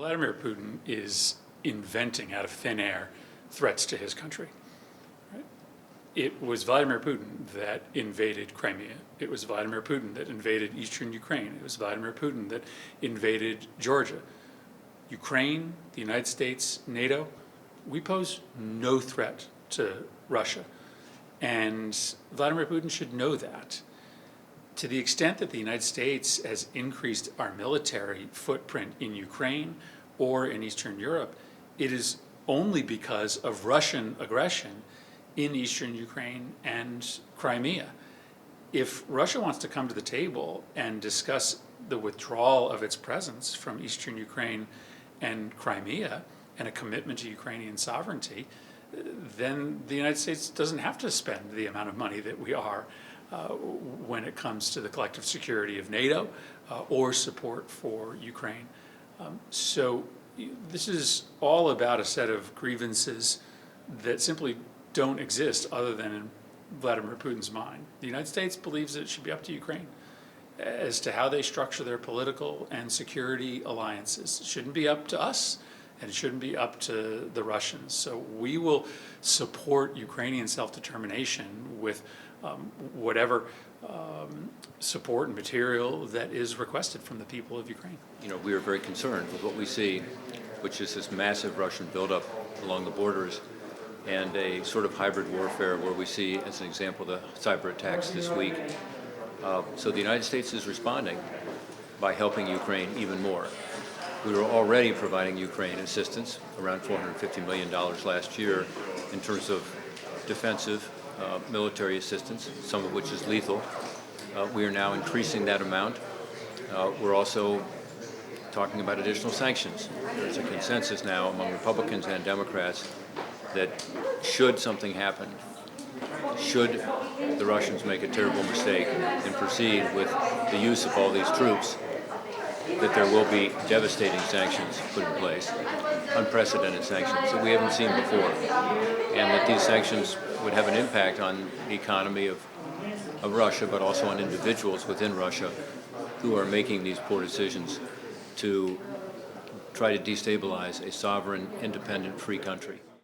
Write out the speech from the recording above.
Vladimir Putin is inventing out of thin air threats to his country. Right? It was Vladimir Putin that invaded Crimea. It was Vladimir Putin that invaded eastern Ukraine. It was Vladimir Putin that invaded Georgia. Ukraine, the United States, NATO, we pose no threat to Russia. And Vladimir Putin should know that. To the extent that the United States has increased our military footprint in Ukraine or in Eastern Europe, it is only because of Russian aggression in Eastern Ukraine and Crimea. If Russia wants to come to the table and discuss the withdrawal of its presence from Eastern Ukraine and Crimea and a commitment to Ukrainian sovereignty, then the United States doesn't have to spend the amount of money that we are when it comes to the collective security of NATO or support for Ukraine. So this is all about a set of grievances that simply don't exist other than in Vladimir Putin's mind. The United States believes that it should be up to Ukraine as to how they structure their political and security alliances. It shouldn't be up to us, and it shouldn't be up to the Russians. So we will support Ukrainian self-determination with whatever support and material that is requested from the people of Ukraine. You know, we are very concerned with what we see, which is this massive Russian buildup along the borders and a sort of hybrid warfare where we see, as an example, the cyber attacks this week. So the United States is responding by helping Ukraine even more. We were already providing Ukraine assistance, around $450 million last year, in terms of defensive military assistance, some of which is lethal. We are now increasing that amount. We're also talking about additional sanctions. There's a consensus now among Republicans and Democrats that should something happen, should the Russians make a terrible mistake and proceed with the use of all these troops, that there will be devastating sanctions put in place, unprecedented sanctions that we haven't seen before, and that these sanctions would have an impact on the economy of Russia, but also on individuals within Russia who are making these poor decisions to try to destabilize a sovereign, independent, free country.